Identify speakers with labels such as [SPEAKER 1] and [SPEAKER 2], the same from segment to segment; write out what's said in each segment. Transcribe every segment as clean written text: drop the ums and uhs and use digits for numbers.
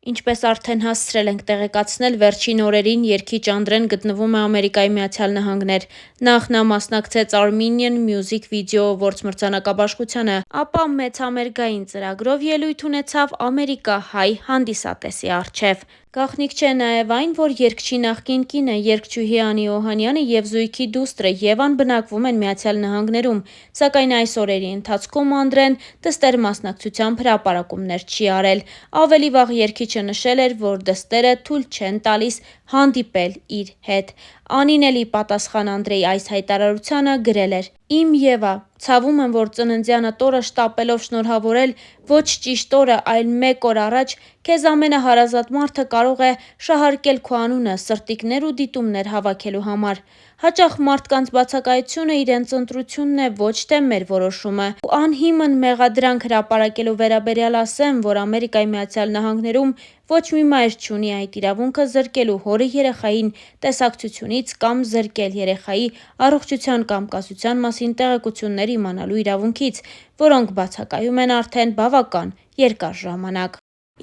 [SPEAKER 1] Ինչպես արդեն հասցրել ենք տեղեկացնել, վերջին օրերին երգիչ Անդրեն գտնվում է Ամերիկայի Միացյալ Նահանգներ։ Նախ նա մասնակցեց Armenian Music Video Awards մրցանակաբաշխությանը, ապա մեծամերգային ծրագրով ելույթ ունեցավ ամերիկահայ հանդիսատեսի առջև։ Գաղտնիք չէ նաև այն, որ երգչի նախկին կինը, երգչուհի Անի Օհանյանը և զույգի դուստրը Եվան բնակվում են Միացյալ Նահանգներում, սակայն այս օրերի ընթացքում Անդրեն դստեր մասնակցությամբ հրապարակումներ չի արել։ Ավելի վաղ երգիչը նշել էր, որ դստերը թույլ չեն տալիս հանդիպել իր հետ։ Անին էլ ի պատասխան Անդրեի այս հայտարարությանը գրել էր. «Իմ Եվա, ցավում եմ, որ ծննդյանդ օրը շտապելով շնորհավորել ոչ ճիշտ օրը, այլ մեկ օր առաջ քեզ ամենահարազատ մարդը կարող է շահարկել քո անունը սրտիկներ ու դիտումներ հավաքելու համար։ Հաճախ մարդկանց բացակայությունը իրենց ընտրությունն է, ոչ թե մեր որոշումը։ Ու անհիմն մեղադրանք հրապարակելու վերաբերյալ ասեմ, որ Ամերիկայի Միացյալ Նահանգներում ոչ մի մայր չունի այդ իրավունքը զրկելու հորը երեխային տեսակցությունից կամ զրկել երեխայի առողջության կամ կասության մասին տեղեկություններ իմանալու իրավունքից, որոնք բացակայում են արդեն բավական երկար ժամանակ»։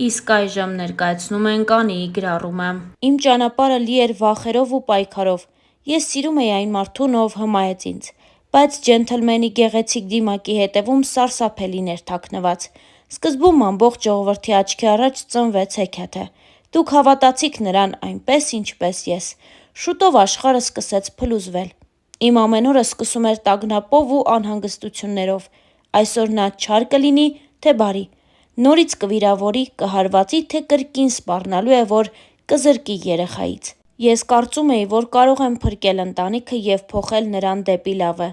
[SPEAKER 1] Իսկ այժմ ներկայացնում ենք Անիի գրառումը. «Իմ ճանապարհը լի էր վախերով ու պայքարով։ Ես սիրում էի այն մարդուն, ով հմայեց ինձ, բայց ջենթլմենի գեղեցիկ դիմակի հետևում սարսափելին էր թաքնված։ Սկզբում ամբողջ ժողովրդի աչքի առաջ ծնվեց հեքիաթը։ Դուք հավատացիք նրան այնպես, ինչպես ես։ Շուտով աշխարհը սկսեց փլուզվել։ Իմ ամեն օրը սկսում էր տագնապով ու անհանգստություններով։ Այսօր նա չար կլինի, թե բարի։ Նորից կվիրավորի, կհարվածի, թե կրկին սպառնալու է, որ կզրկի երեխայից։ Ես կարծում էի, որ կարող եմ փրկել ընտանիքը և փոխել նրան դեպի լավը,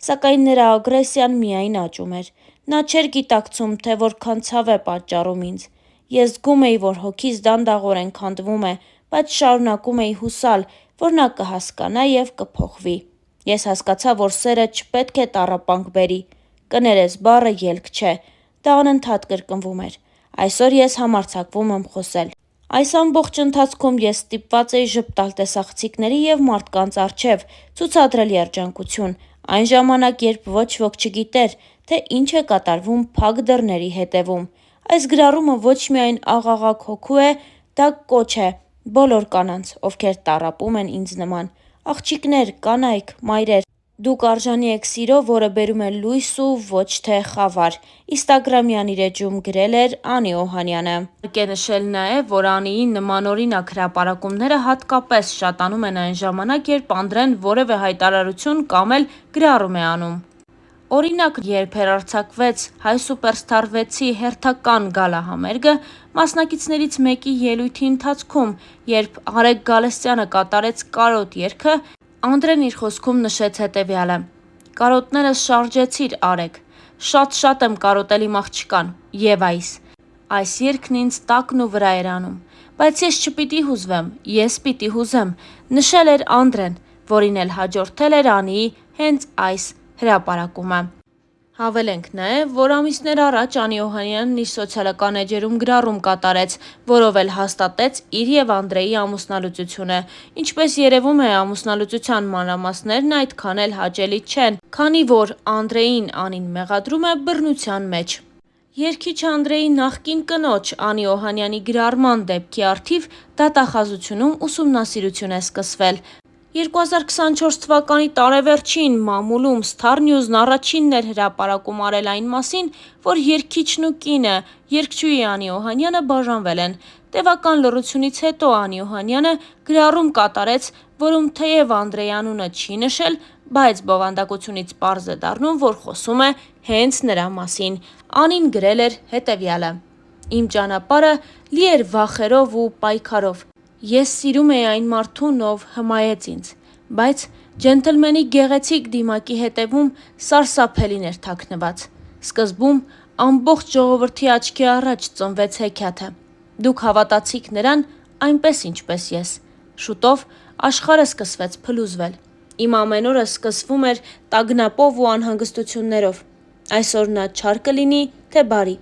[SPEAKER 1] սակայն նրա ագրեսիան միայն աճում էր։ Նա չէր գիտակցում, թե որքան ցավ է պատճառում ինձ։ Ես զգում էի, որ հոգիս դանդաղորեն քանդվում է, բայց շարունակում էի հուսալ, որ նա կհասկանա և կփոխվի։ Ես հասկացա, որ սերը չպետք է տառապանք բերի։ Կներես բառը ելք չէ։ Դա անընդհատ կրկնվում էր։ Այսօր ես համարձակվում եմ խոսել։ Այս ամբողջ ընթացքում ես ստիպված էի ժպտալ տեսախցիկների և մարդկանց առջև, ցուցադրել երջանկություն, այն ժամանակ, երբ ոչ ոք չգիտեր, թե ինչ է կատարվում փակ դռների հետևում։ Այս գրառումը ոչ միայն աղաղակ հոգու է, դա կոչ է բոլոր կանանց, ովքեր տառապում են ինձ նման։ Աղջիկներ, կանայք, մայրեր, դուք արժանի եք սիրո, որը բերում է լույս ու ոչ թե խավար», Instagram-յան իր էջում գրել էր Անի Օհանյանը։ Հարկ է նշել նաև, որ Անիի նմանօրինակ հրապարակումները հատկապես շատանում են այն ժամանակ, երբ Անդրեն որևէ հայտարարություն կամ էլ գրառում է անում։ Օրինակ, երբ հեռարձակվեց Հայ Սուպերստար 6-ի հերթական գալա-համերգը, մասնակիցներից մեկի ելույթի ընթացքում, երբ Արեգ Գալստյանը կատարեց կարոտ երգը, Անդրեն իր խոսքում նշեց հետևյալը. «Կարոտներս շարժեցիր, Արեգ։ Շատ եմ կարոտել իմ աղջկան, Եվայիս։ Այս երգն ինձ տակն ու վրա էր անում։ Բայց ես չպիտի հուզվեմ, ես պիտի հուզեմ», նշել էր Անդրեն, որին էլ հաջորդել էր Անիի հենց այս հրապարակումը։ Հավելենք նաև, որ ամիսներ առաջ Անի Օհանյանն իր սոցիալական էջերում գրառում կատարեց, որով էլ հաստատեց իր և Անդրեի ամուսնալուծությունը։ Ինչպես երևում է, ամուսնալուծության մանրամասներն այդքան էլ հաճելի չեն, քանի որ Անդրեին Անին մեղադրում է բռնության մեջ։ Երգիչ Անդրեի նախկին կնոջ Անի Օհանյանի գրառման դեպքի առթիվ դատախազությունում ուսումնասիրություն է սկսվել։ 2024 թվականի տարեվերջին մամուլում Star News-ն առաջինն էր հրապարակում արել այն մասին, որ երգիչն ու կինը՝ երգչուհի Անի Օհանյանը բաժանվել են։ Տևական լռությունից հետո Անի Օհանյանը գրառում կատարեց, որում թեև Անդրեի անունը չի նշել, բայց բովանդակությունից պարզ է դառնում, որ խոսում է հենց նրա մասին։ Անին գրել էր հետևյալը. «Իմ ճանապարհը լի էր վախերով ու պայքարով։ Ես սիրում էի այն մարդուն, ով հմայեց ինձ, բայց ջենթլմենի գեղեցիկ դիմակի հետևում սարսափելին էր թաքնված։ Սկզբում ամբողջ ժողովրդի աչքի առաջ ծնվեց հեքիաթը։ Դուք հավատացիք նրան այնպես, ինչպես ես։ Շուտով աշխարհը սկսվեց փլուզվել։ Իմ ամեն օրը սկսվում էր տագնապով ու անհանգստություններով։ Այսօր նա չար կլինի, թե բարի։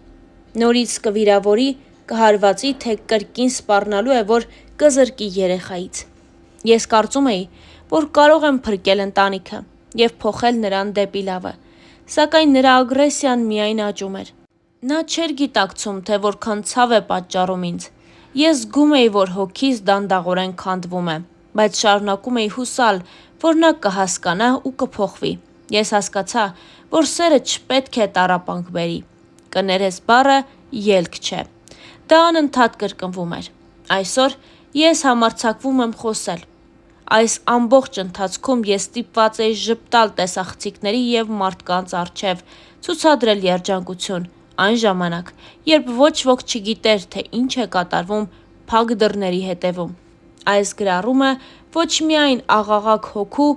[SPEAKER 1] Նորից կվիրավորի, կհարվածի, թե կրկին սպառնալու է, որ կզրկի երեխայից։ Ես կարծում էի, որ կարող եմ փրկել ընտանիքը և փոխել նրան դեպի լավը, սակայն նրա ագրեսիան միայն աճում էր։ Նա չէր գիտակցում, թե որքան ցավ է պատճառում ինձ։ Ես զգում էի, որ հոգիս դանդաղորեն քանդվում է, բայց շարունակում էի հուսալ, որ նա կհասկանա ու կփոխվի։ Ես հասկացա, որ սերը չպետք է տառապանք բերի։ Կներես բառը ելք չէ։ Դա անընդհատ կրկնվում էր։ Այսօր ես համարձակվում եմ խոսել։ Այս ամբողջ ընթացքում ես ստիպված էի ժպտալ տեսախցիկների և մարդկանց առջև, ցուցադրել երջանկություն, այն ժամանակ, երբ ոչ ոք չգիտեր, թե ինչ է կատարվում փակ դռների հետևում։ Այս գրառումը ոչ միայն աղաղակ հոգու,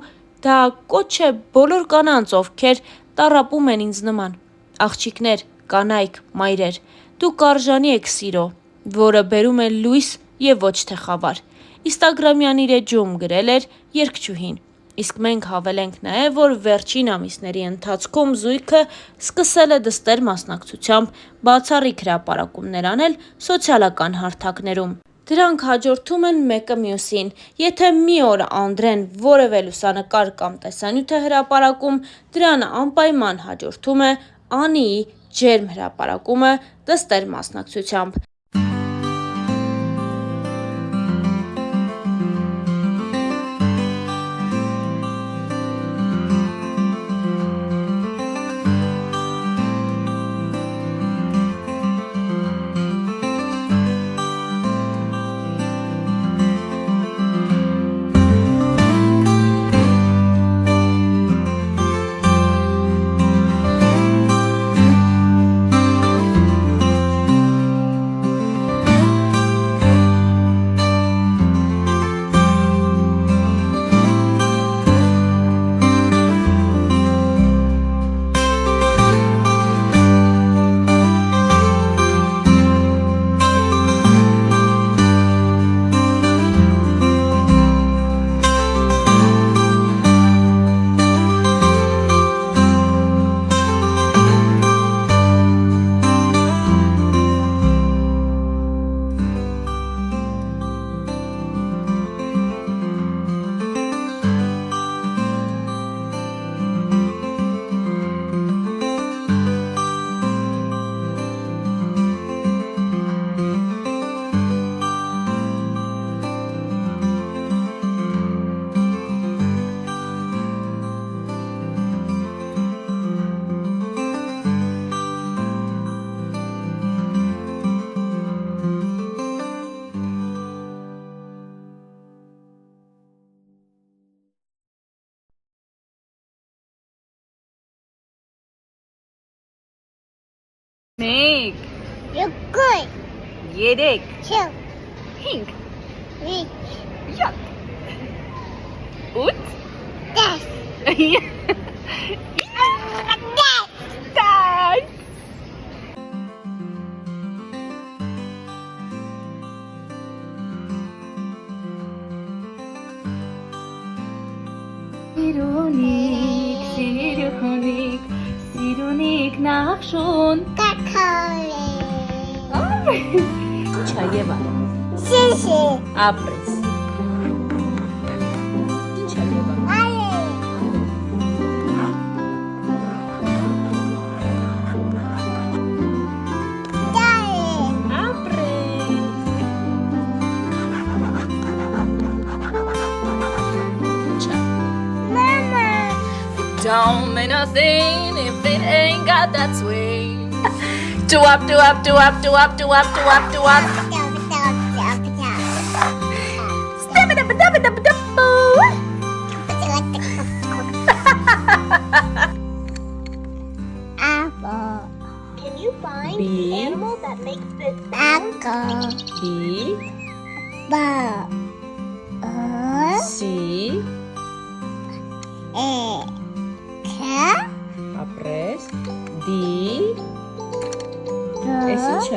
[SPEAKER 1] դա կոչ է բոլոր կանանց, ովքեր տառապում են ինձ նման։ Աղջիկներ, կանայք, մայրեր, դուք արժանի եք սիրո, որը բերում է լույս և ոչ թե խավար։ Instagram-յան իր էջում գրել էր երգչուհին, իսկ մենք հավելենք նաև, որ վերջին ամիսների ընթացքում զույգը սկսել է դստեր մասնակցությամբ բացառիկ հրապարակումներ անել սոցիալական հարթակներում։ Դրանք հաջորդում են մեկը մյուսին։ Եթե մի օր Անդրեն որևէ լուսանկար կամ տեսանյութ է հրապարակում, դրան անպայման հաջորդում է Անիի ջերմ հրապարակումը դստեր մասնակցությամբ։
[SPEAKER 2] Մեկ,
[SPEAKER 3] Երկու,
[SPEAKER 2] երեք,
[SPEAKER 3] 4,
[SPEAKER 2] 5,
[SPEAKER 3] 5,
[SPEAKER 2] 7, 8,
[SPEAKER 3] 10,
[SPEAKER 2] 10. Սիրունիկ նախշուն
[SPEAKER 3] Կակալի,
[SPEAKER 2] Չա Եվա,
[SPEAKER 3] Սիսի,
[SPEAKER 2] ապրես Ինչ է Եվա
[SPEAKER 3] Ալի, Դալի,
[SPEAKER 2] Ապրես Չա
[SPEAKER 3] Մամա,
[SPEAKER 2] Don't mean nothing if it ain't got that swing. Do up, do up, do up, do up, do up, do up, do up. Step it up, dub it up, dub.
[SPEAKER 3] Apple,
[SPEAKER 4] Can you find
[SPEAKER 2] B.
[SPEAKER 4] the animal that makes this
[SPEAKER 3] apple,
[SPEAKER 2] B,
[SPEAKER 3] ball,
[SPEAKER 2] C,
[SPEAKER 3] cat,
[SPEAKER 2] apres, D,
[SPEAKER 3] dog,
[SPEAKER 2] S,